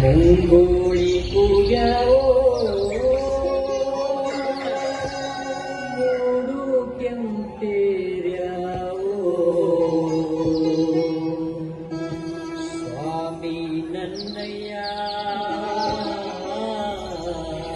ಮುಂಗೋಳಿ ಕೂಗ್ಯಾವೋ ಮೂಡು ಕೆಂಪೇರ್ಯಾವೋ ಸ್ವಾಮಿ ನನ್ನಯ್ಯ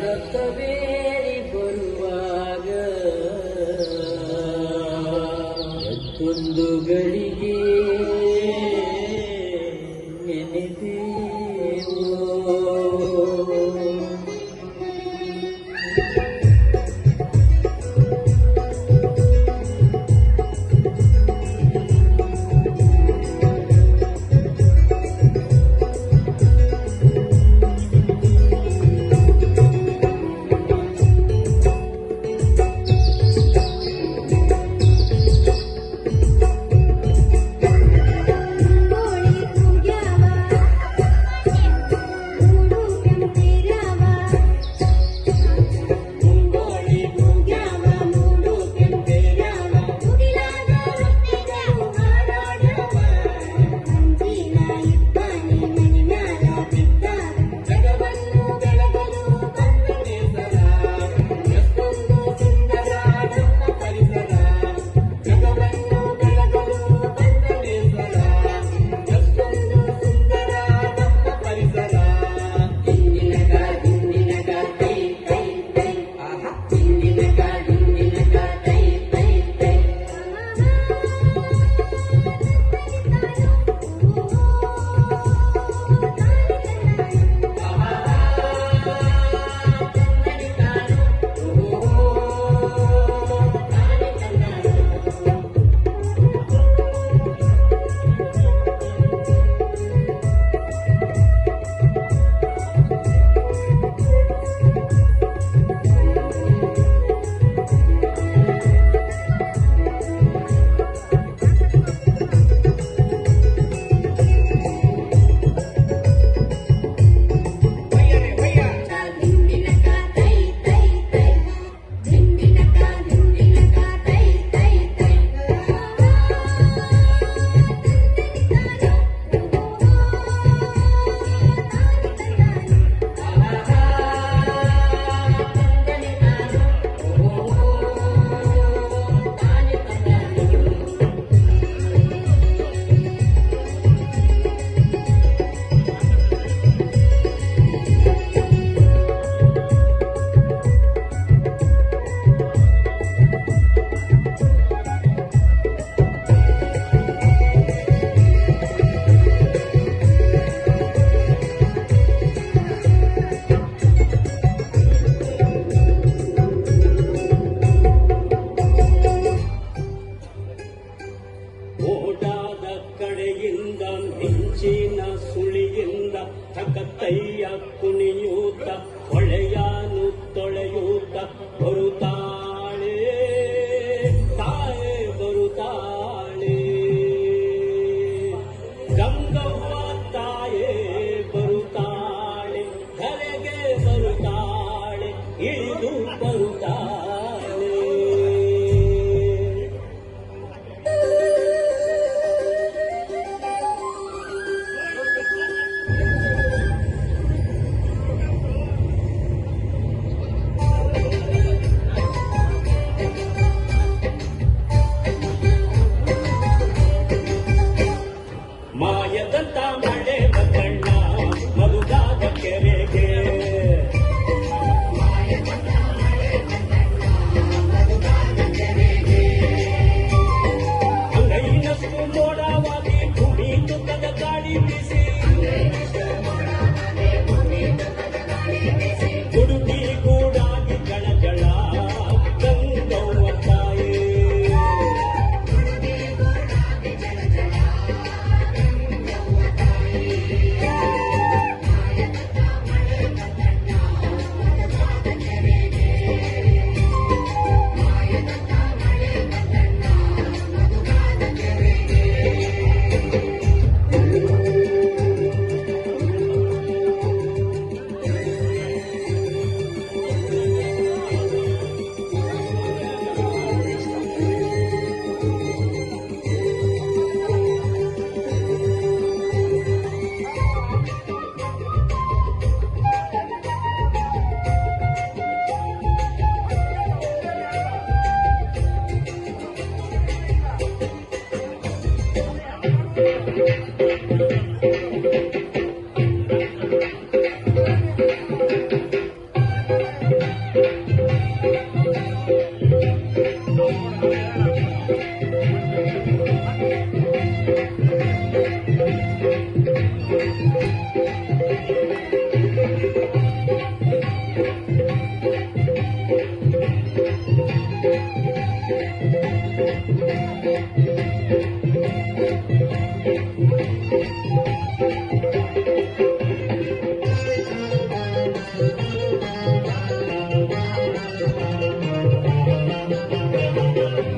ರಥವೇರಿ ಬರುವಾಗ ಒಂದು ಗಳಿಗೆ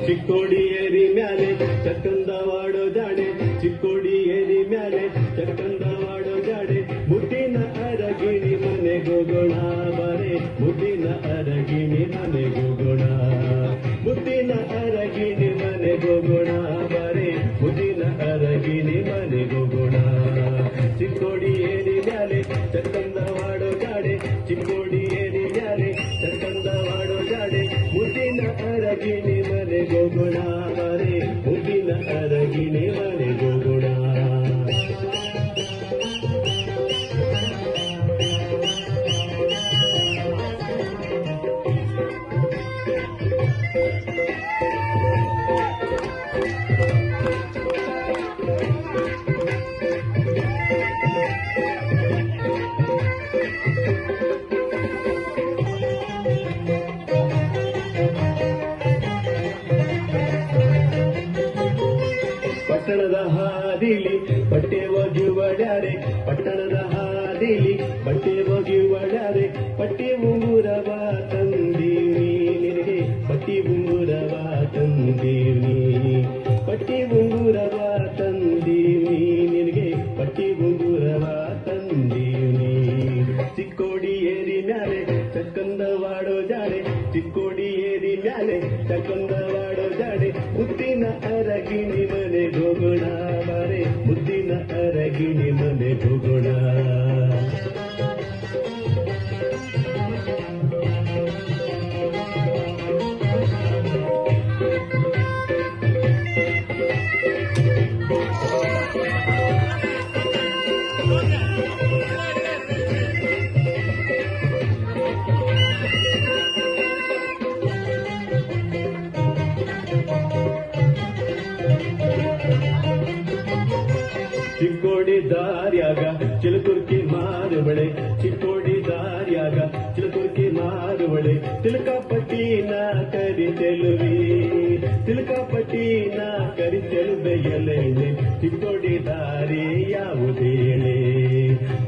ಚಿಕ್ಕೋಡಿ ಏರಿ ಮ್ಯಾಲೆ ಚಕ್ಕಂದವಾಡೋ ಜಾಡೆ ಚಿಕ್ಕೋಡಿ ಏರಿ ಮ್ಯಾಲೆ ಚಕ್ಕಂದವಾಡೋ ಜಾಡೆ ಮುದ್ದಿನ ಅರಗಿಣಿ ಮನೆಗೋಗೋಣ ಬಾರೆ ಮುದ್ದಿನ ಅರಗಿಣಿ ಮನೆಗೋಗೋಣ ಮುದ್ದಿನ ಅರಗಿಣಿ ಮನೆಗೋಗೋಣ ಬಾರೆ ಮುದ್ದಿನ ಅರಗಿಣಿ ಮನೆಗೋಗೋಣ ಚಿಕ್ಕೋಡಿ ಏರಿ ಮ್ಯಾಲೆ ಚಕ್ಕಂದವಾಡೋ ಜಾಡೆ ಚಿಕ್ಕೋಡಿ ಏರಿ ಮ್ಯಾಲೆ ಚಕ್ಕಂದವಾಡೋ ಜಾಡೆ ಮುದ್ದಿನ ಅರಗಿಣಿ ಮನೆಗೋಗೋಣ ಬಾರೆ ಮುದ್ದಿನ ಅರಗಿಣಿ ಮನೆಗೋಗೋಣ ಪಟ್ಟಣದ ಹಾದಿಲಿ ಬಟ್ಟೆ ಒಗೆಯುವಡ್ಯಾರೆ ಪಟ್ಟಣದ ಹಾದಿಲಿ ಬಟ್ಟೆ ಒಗೆಯುವಡ್ಯಾರೆ ಪಟ್ಟಿ ಉಂಗುರವ ತಂದೀವಿ ನಿನಗೆ ಪಟ್ಟಿ ಉಂಗುರವ ತಂದೀವಿ ಪಟ್ಟಿ ಉಂಗುರವ ತಂದೀವಿ ನಿನಗೆ ಪಟ್ಟಿ ಉಂಗುರವ ತಂದೀವಿ ಚಿಕ್ಕೋಡಿ ಏರಿ ಮ್ಯಾಲೆ ಚಕ್ಕಂದವಾಡೋ ಜಾಡೆ ಚಿಕ್ಕೋಡಿ ಏರಿ ಮ್ಯಾಲೆ ಚಕ್ಕಂದವಾಡೋ ಜಾಡೆ ಮುದ್ದಿನ ಅರಗಿಣಿ ಮನೆಗೋಗೋಣ ಬಾರೆ ಮುದ್ದಿನ ಅರಗಿಣಿ ಮನೆಗೋಗೋಣ ಚಿಕ್ಕೋಡಿ ದಾರ್ಯಾಗ ಚಿಲಕುರ್ಕಿ ಮಾರುವಳೆ ಚಿಕ್ಕೋಡಿ ದಾರ್ಯಾಗ ಚಿಲಕುರ್ಕಿ ಮಾರುವಳೆ ತಿಲಕಾಪಟ್ಟಿನ ಕರಿ ಚೆಲುವಿ ತಿಲಕಾಪಟ್ಟಿನ ಕರಿ ಚೆಲುವೆಯಲೆ ಚಿಕ್ಕೋಡಿ ದಾರಿ ಯಾವುದೇಳೆ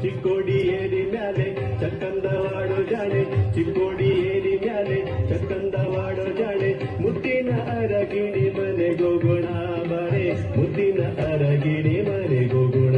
ಚಿಕ್ಕೋಡಿ ಏರಿ ಮ್ಯಾಲೆ ಚಕ್ಕಂದವಾಡೋ ಜಾಡೆ ಚಿಕ್ಕೋಡಿ ಏರಿ ಮ್ಯಾಲೆ ಚಕ್ಕಂದವಾಡೋ ಜಾಡೆ ಮುದ್ದಿನ ಅರಗಿಣಿ ಮನೆಗೋಗೋಣ ಬಾರೆ ಮುದ್ದಿನ ಅರಗಿಣಿ ಮನೆಗೋಗೋಣ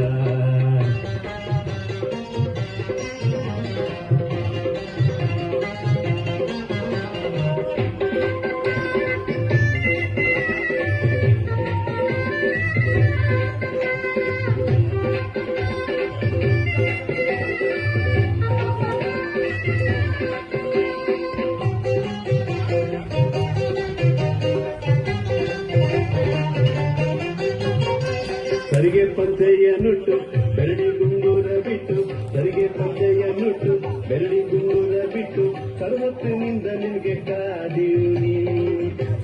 ಸರಿಗೆ ಪಂಚೆಯ ನುಟ್ಟು ಬೆರಡಿ ಗುಂಗೂರ ಬಿಟ್ಟು ಸರಿಗೆ ಪಂಚೆಯ ನುಟ್ಟು ಬೆರಡಿ ಗುಂಗೂರ ಬಿಟ್ಟು ಸರ್ವತ್ತಿನಿಂದ ನಿನಗೆ ಕಾದೀವ್ನಿ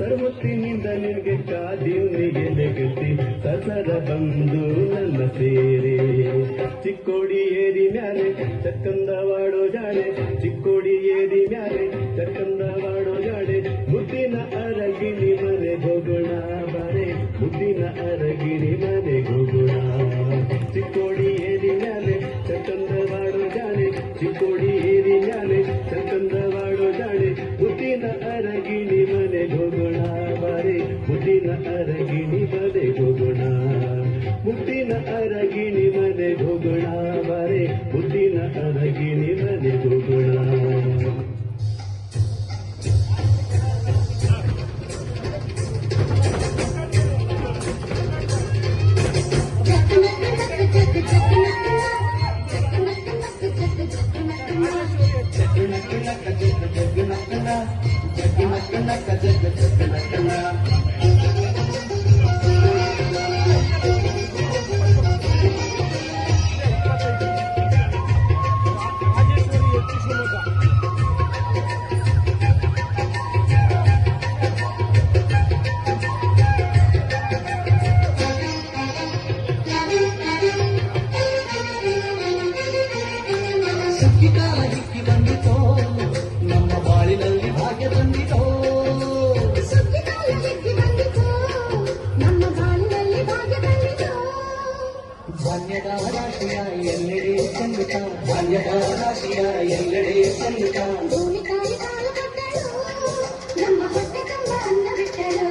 ಸರ್ವತ್ತಿನಿಂದ ನಿನಗೆ ಕಾದೀವ್ನಿ ಗೆಲಗತಿ ಸಸರ ಬಂದು ನನ್ನ ಸೇರೆ ಚಿಕ್ಕೋಡಿ ಏರಿ ಮ್ಯಾಲೆ ಚಕ್ಕಂದವಾಡೋ ಜಾಡೆ ಚಿಕ್ಕೋಡಿ ಏರಿ ಮ್ಯಾಲೆ ಚಕ್ಕಂದವಾಡೋ ಜಾಡೆ ಮುದ್ದಿನ ಅರಗಿಣಿ ಮನೆಗೋಗೋಣ ಬಾರೆ ಮುದ್ದಿನ ಅರಗಿಣಿ ಮನೆಗೋಗೋಣ ಚಿಕ್ಕೋಡಿ ಏರಿ ಮ್ಯಾಲೆ ಚಕ್ಕಂದವಾಡೋ ಜಾಡೆ ಚಿಕ್ಕೋಡಿ ಏರಿ ಮ್ಯಾಲೆ ಚಕ್ಕಂದವಾಡೋ ಜಾಡೆ ಮುದ್ದಿನ ಅರಗಿಣಿ ಮನೆಗೋಗೋಣ ಬಾರೆ ಮುದ್ದಿನ ಅರಗಿಣಿ ಮನೆಗೋಗೋಣ ಮುದ್ದಿನ ಅರಗಿಣಿ ಮನೆಗೋಗೋಣ ಬಾರೆ ಮುದ್ದಿನ ಅರಗಿಣಿ ಮನೆಗೋಗೋಣ ರಾಶಿಯ ಎಲ್ಲೆಡೆ ಸಂಗೀತ ಬಾಲ್ಯದ ರಾಶಿಯ ಎಲ್ಲೆಡೆ ಸಂಗೀತ ಭೂಮಿ ಕಾಲಿ ಕಾಲು ಕಟ್ಟಲು ನಮ್ಮ ಹೊಟ್ಟೆ ತುಂಬ ಅಂದ ಬಿಟ್ಟಳು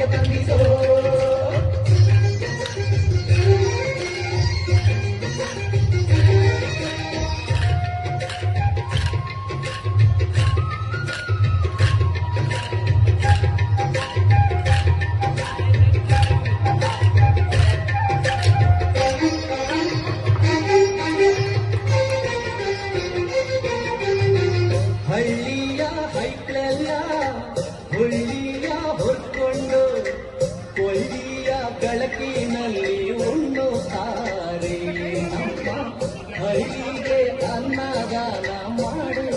ಭಾಗ್ಯ ತಂದಿಸೋ ಹಳ್ಳಿಯ ಹೈಕ್ಲೆಲ್ಲ ಹುಳ್ಳಿಯ ಹೊತ್ಕೊಂಡು ಕೊಳ್ಳಿಯ ಬೆಳಕಿನಲ್ಲಿ ಉಣ್ಣುತ್ತಾರೆ ನಮ್ಮ ಹಳ್ಳಿಗೆ ಅನ್ನದಾನ ಮಾಡು